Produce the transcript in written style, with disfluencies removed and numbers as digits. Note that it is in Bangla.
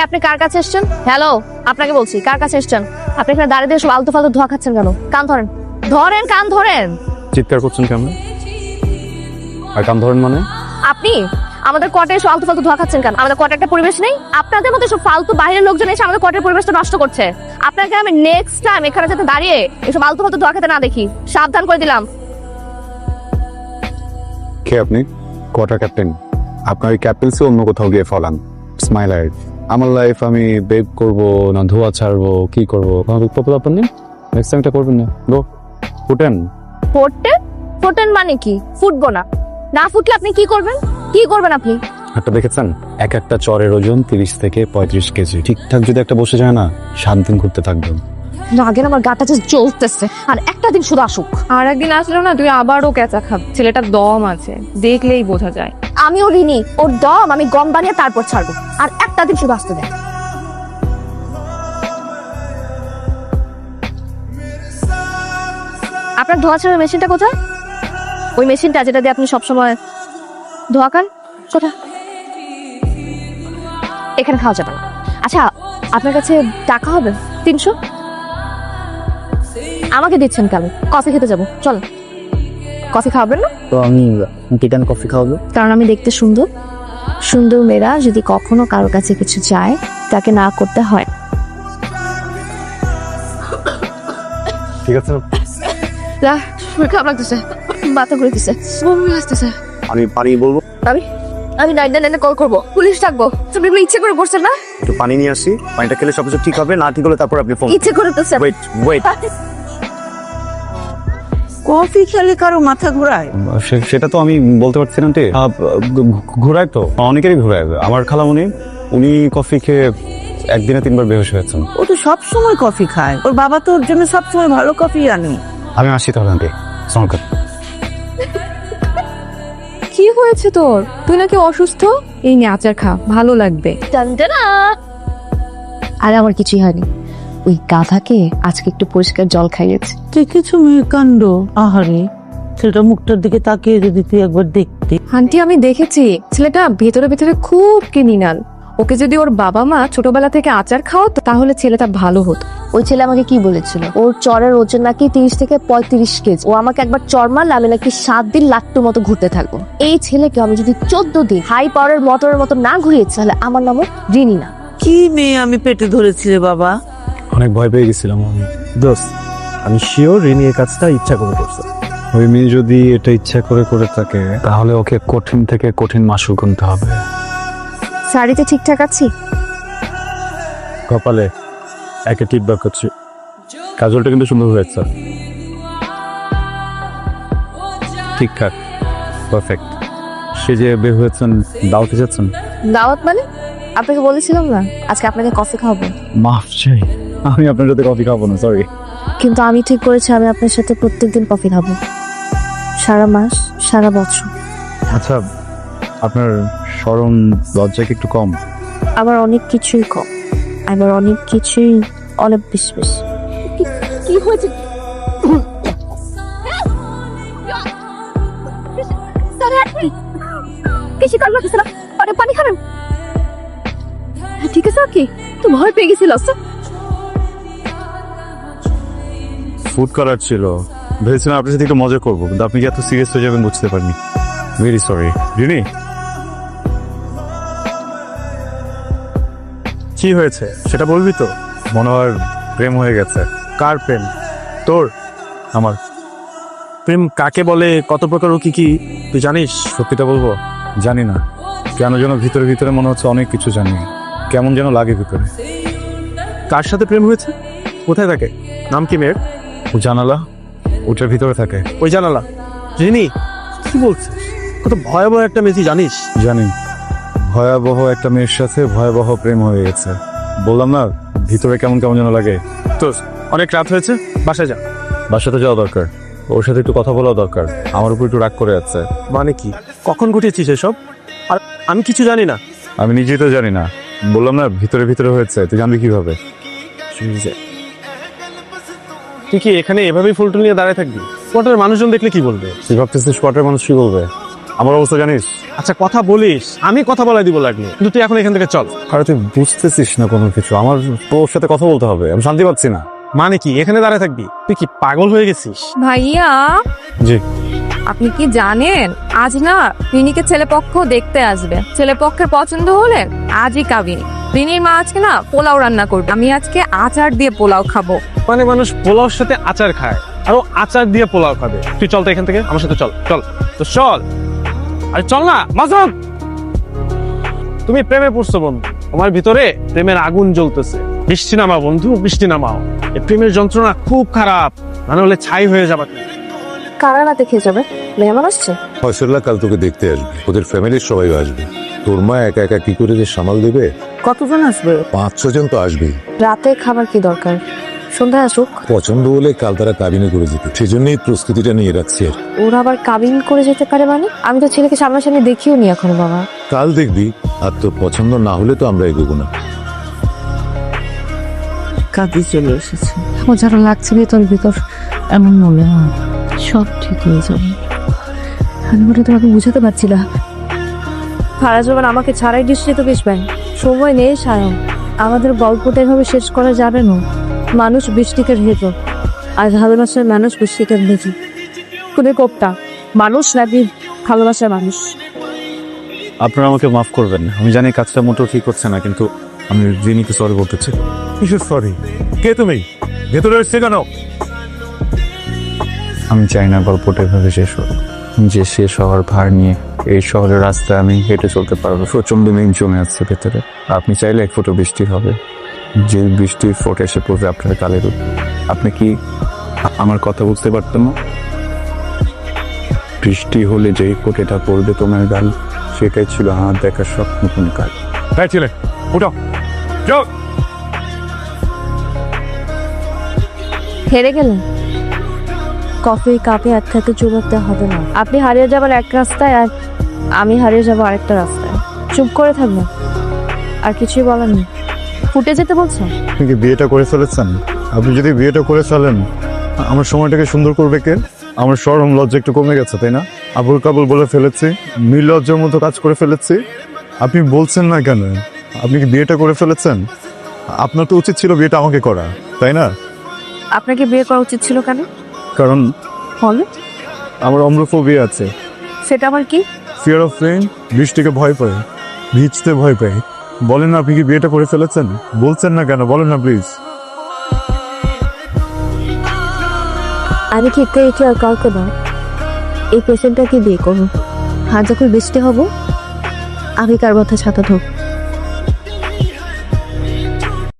আপনি কার কাছে এসেছেন? হ্যালো, আপনাকে বলছি, কার কাছে এসেছেন? আপনি এখানে দাঁড়িয়ে দিয়ে সব আলতু ফালতু ধোয়া খাচ্ছেন কেন? কান ধরেন, ধরেন, কান ধরেন। চিৎকার করছেন কেমন? আর কান ধরেন মানে? আপনি আমাদের কোয়ার্টারে এসে আলতু ফালতু ধোয়া খাচ্ছেন কেন? আমাদের কোয়ার্টারে একটা পরিবেশ নেই? আপনাদের মতো সব ফালতু বাইরের লোকজন এসে আমাদের কোয়ার্টারের পরিবেশটা নষ্ট করছে। আপনাকে আমি নেক্সট টাইম এখানে যাতে দাঁড়িয়ে এসব আলতু ফালতু ধোয়া খেতে না দেখি, সাবধান করে দিলাম। কে আপনি? Quarter captain? আপনার ওই ক্যাপ্টেন্সি অন্য কোথাও গিয়ে ফলান। Smile life. আমার লাইফ আমি বেক করবো না ধোয়া ছাড়বো, কি করবো? কোনো দুঃখ ব্যাপার নেই। নেক্সট টাইম এটা করবেন না। গো ফুটেন। ফোটেন? ফোটেন মানে কি? ফুটবো না? না ফুটলে আপনি কি করবেন? কি করবেন আপনি? একটা দেখেছেন, এক একটা চরের ওজন 30 থেকে 35 কেজি। ঠিকঠাক যদি একটা বসে যায় না, 7 দিন ঘুরতে থাকবেন। আগে আমার গাটা যে জ্বলতেছে, আর একটা দিন শুধু আসুক। আর একদিন আসলেও না তুই আবারও কেঁচা খাব। ছেলেটার দম আছে, দেখলেই বোঝা যায়। আমিও ঋণী, ওর দম আমি গম বানিয়ে তারপর ছাড়বো। আর একটা দিন শুধু আসতে দেয়। আপনার ধোয়া ছাড়ার মেশিনটা কোথায়? ওই মেশিনটা যেটা দিয়ে আপনি সবসময় ধোয়া খান, কোথায়? এখানে খাওয়া যাবে না। আচ্ছা, আপনার কাছে টাকা হবে 300? আমাকে দিচ্ছেন কেন? কফি খেতে যাবো, চল। কফি খাওয়াবেন না? তো আমি কেন কফি খাওয়াবো? কারণ আমি দেখতে সুন্দর। সুন্দর মেয়েরা যদি কখনো কারোর কাছে কিছু চায়, তাকে না করতে হয়। ঠিক আছে। শরীর খারাপ লাগতেছে, মাথা ঘুরতেছে, বমি আসতেছে। আমি পানি বলবো? আমি আমি 999 কল করবো, পুলিশ ডাকবো। তুমি এগুলো ইচ্ছে করে করছেন না? একটু পানি নিয়ে আসি, পানিটা খেলে সবকিছু ঠিক হবে, না ঠিক হলে তারপর আপনি ফোন। ইচ্ছে করতেছে। ওয়েট কফি খেলে কারো মাথা ঘোরায়? সেটা তো আমি বলতে পারছি না। ঘোরায় তো, অনেকেরই ঘোরায়। আমার খালামণি, উনি কফি খেয়ে একদিনে 3 বার বেহুশ হয়েছেন। ও তো সব সময় কফি খায়, ওর বাবা তো ওর জন্য সব সময় ভালো কফি আনে। আমি আসি তাহলে আন্টি। সংকট। কি হয়েছে তোর? তুই নাকি অসুস্থ? এই নে আচার খা, ভালো লাগবে। টানটানা। আরে আমার কিছুই হয়নি, ওই গাধাকে আজকে একটু পরিষ্কার জল খাইয়েছে। দেখেছো মেয়ের কাণ্ড? আহারে, ছেলেটা মুখটার দিকে তাকিয়ে যদি তুই একবার দেখতে। আন্টি আমি দেখেছি, ছেলেটা ভেতরে ভেতরে খুব ক্রিমিনাল। ওকে যদি ওর বাবা মা ছোটবেলা থেকে আচার খাওয়াতো তাহলে ছেলেটা ভালো হতো। ওই ছেলে আমাকে কি বলেছিল, ওর চরের ওজন নাকি 30 থেকে 35 কেজি। ও আমাকে একবার চর মারলে আমি নাকি 7 দিন লাট্টুর মতো ঘুরতে থাকবো। এই ছেলেকে আমি যদি 14 দিন হাই পাওয়ারের মোটরের মতো না ঘুরিয়েছি, তাহলে আমার নামও রিনি না। কি মেয়ে আমি পেটে ধরেছি রে বাবা। অনেক ভয় পেয়ে গেছিলাম আমি। দোস্ত, আমি শিওর রিনি এই কাজটা ইচ্ছা করে করছে। ওই মেয়ে যদি এটা ইচ্ছা করে করে থাকে, তাহলে ওকে কঠিন থেকে কঠিন মাসুল গুনতে হবে। শাড়িতে ঠিকঠাক আছি? কপালে একে টিপবাক করছি। কাজলটা কিন্তু সুন্দর হয়েছে। ঠিকঠাক, পারফেক্ট। সে যে বের হয়েছেন, দাওয়াতে যাচ্ছেন? দাওয়াত মানে? আপনাকে বলেছিলাম না আজকে আপনাকে কফি খাওয়াবো। মাফ চাই, আমি আপনার সাথে কফি খাবো না, সরি। কিন্তু আমি ঠিক করেছি আমি আপনার সাথে প্রত্যেকদিন কফি খাবো, সারা মাস, সারা বছর। আচ্ছা, আপনার শরম লজ্জা কি একটু কম? আবার অনেক কিছুই কম, আবার অনেক কিছুই অনেক বেশি বেশি। কি হয়েছে? কিছু কারণ লাগছে না, পানি খাবেন? ঠিক আছে, কি তো ভয় পেয়ে গেছিল? ফুড করার ছিল, ভেবেছিলাম আপনার সাথে একটু মজা করবো, কিন্তু আপনি কি এত সিরিয়াস হয়ে যাবেন বুঝতে পারিনি। Very sorry. রিনি, কি হয়েছে সেটা বলবি তো? মনে হয় প্রেম হয়ে গেছে। কার প্রেম? তোর? আমার। প্রেম কাকে বলে, কত প্রকার ও কি কি তুই জানিস? সত্যিটা বলবো, জানি না কেন যেন ভিতরে ভিতরে মনে হচ্ছে অনেক কিছু জানি, কেমন যেন লাগে ভিতরে। কার সাথে প্রেম হয়েছে? কোথায় থাকে? নাম কি মেয়ের? ও জানালা, ওটার ভিতরে থাকে। ওই জানালা? রিনি, কি বলছিস? কত ভয়াবহ একটা মেয়ে, তুই জানিস? জানি, ভয়াবহ একটা মেয়ের সাথে ভয়াবহ প্রেম হয়ে গেছে। বললাম না, ভিতরে কেমন কেমন যেন লাগে। তো অনেক রাত হয়েছে, বাসায় যা। বাসাতে যাওয়া দরকার, ওর সাথে একটু কথা বলা দরকার। আমার উপর একটু রাগ করে আছে। মানে কি? কখন ঘটিয়েছিস এসব? আর আমি কিছু জানি না। আমি নিজেই তো জানি না, বললাম না ভিতরে ভিতরে হয়েছে, তুই জানবি কিভাবে? তুই কি এখানে এভাবেই ফুলটুল নিয়ে দাঁড়ায় থাকবি? কোয়ার্টারের মানুষজন দেখলে কি বলবে? তুই ভাবতেছিস কোয়ার্টার মানুষ কি বলবে? আমার অবস্থা জানিস? আচ্ছা কথা বলিস, আমি কথা বলাই দিব লাগলে, কিন্তু তুই এখন এখান থেকে চল। আরে তুই বুঝতেছিস না কোনো কিছু, আমার তোর সাথে কথা বলতে হবে, আমি শান্তি পাচ্ছি না। মানে কি এখানে দাঁড়ায় থাকবি? তুই কি পাগল হয়ে গেছিস? ভাইয়া, জি। আপনি কি জানেন আজ না রিনিকে ছেলেপক্ষ দেখতে আসবে। ছেলেপক্ষের পছন্দ হলে আজই কাবিনী। রিনির মা আজকে না পোলাও রান্না করবে। আমি আজকে আচার দিয়ে পোলাও খাবো। মানে মানুষ পোলাওর সাথে আচার খায়, আর ও আচার দিয়ে পোলাও খাবে। তুই চল তো এখান থেকে, আমার সাথে চল চল তো চল। আরে চল না মাসুদ, তুমি প্রেমে পড়ছো বন্ধু, আমার ভিতরে প্রেমের আগুন জ্বলতেছে। বৃষ্টি নামাও বন্ধু, বৃষ্টি নামাও। এই প্রেমের যন্ত্রণা খুব খারাপ, মানে হলে ছাই হয়ে যাবে। কারা রাতে খেয়ে যাবে? মেহমান আসছে। ফয়সল্লা কাল তোকে দেখতে আসবে, ওদের ফ্যামিলির সবাই আসবে। তোর মা একা একা কি করে যে সামাল দেবে? কতজন আসবে? 5-6 জন তো আসবেই। রাতে খাবার কি দরকার? সন্ধ্যায় আসুক। পছন্দ হলে কাল তারা কাবিনে করে যেতে, সেজন্যই প্রস্তুতিটা নিয়ে রাখছি আর। ওরা আবার কাবিন করে যেতে পারে মানে? আমি তো ছেলেকে সামনাসামনি দেখিও নি এখনো বাবা। কাল দেখবি, আর তোর পছন্দ না হলে তো আমরা এগোবো না। কাজে চলে এসেছে। ও যারা লাগছে ভেতর ভিতর, এমন মনে হয় সব ঠিক হয়ে যাবে। আমি ওটা তোমাকে বুঝাতে পারছি না। ফারাজ বাবা আমাকে ছাড়াই দৃষ্টিতে বেশবেন। সময় নেই সায়ন, আমাদের গল্পটা এভাবে শেষ করা যাবে না। মানুষ বৃষ্টিকে ভেতর, আর ভালোবাসার মানুষ বৃষ্টিকে ভেজি। কোনে কোপটা মানুষ নাকি ভালোবাসার মানুষ? আপনারা আমাকে মাফ করবেন, আমি জানি কাজটা মোটেও ঠিক হচ্ছে না, কিন্তু আমি রিনিকে সরি বলতে চাই। কিসের সরি? কে তুমি? ভেতরে এসছে কেন? আমি চাই না গল্পটা এভাবে শেষ হোক। যে শেষ হওয়ার ভার নিয়ে এই শহরের রাস্তায় আমি হেঁটে চলতে পারবো। প্রচন্ড মেঘ জমে আছে ভেতরে। আপনি চাইলে এক ফোঁটা বৃষ্টি হবে, যে বৃষ্টির ফোঁটা এসে পড়বে আপনার গালের উপর। আপনি কি আমার কথা বুঝতে পারতেন না? বৃষ্টি হলে যেই ফোঁটাটা পড়বে তোমার গাল, সেটাই ছিল আমার দেখার স্বপ্ন কোন কাল। হ্যাঁ ছেলে, উঠো যাও। হেরে গেলেন। কফির কাপে একসাথে চুবাতে হবে না। আপনি হারিয়ে যাবেন এক রাস্তায়, আর আমি হারিয়ে যাবো আরেকটা রাস্তায়। চুপ করে থাকবেন, আর কিছুই বলার নেই। ফুটে যেতে বলছেন? আপনি কি বিয়েটা করে ফেলেছেন? আপনি যদি বিয়েটা করে ফেলেন, আমার সময়টাকে সুন্দর করবে কে? আমার শরম লজ্জা একটু কমে গেছে, তাই না? আবুল কাবুল বলে ফেলেছি, নির্লজ্জের মতো কাজ করে ফেলেছি। আপনি বলছেন না কেন? আপনি কি বিয়েটা করে ফেলেছেন? আপনার তো উচিত ছিল বিয়েটা আমাকে করা, তাই না? আপনাকে বিয়ে করা উচিত ছিল কেন? কারণ বলে আমার অম্লফোবিয়া আছে। সেটা আবার কি? ফিয়ার অফ রেইন, বৃষ্টিকে ভয় পাই, ভিজতে ভয় পাই। বলেন না, আপনি কি বিয়েটা করে ফেলেছেন? বলছেন না কেন? বলেন না প্লিজ। আমি কি একটু আর কাউকে না, এই পেশেন্টটাকে বিয়ে করবো। আর যখন বৃষ্টি হবো, আমি কার মাথায় ছাতা ধরবো।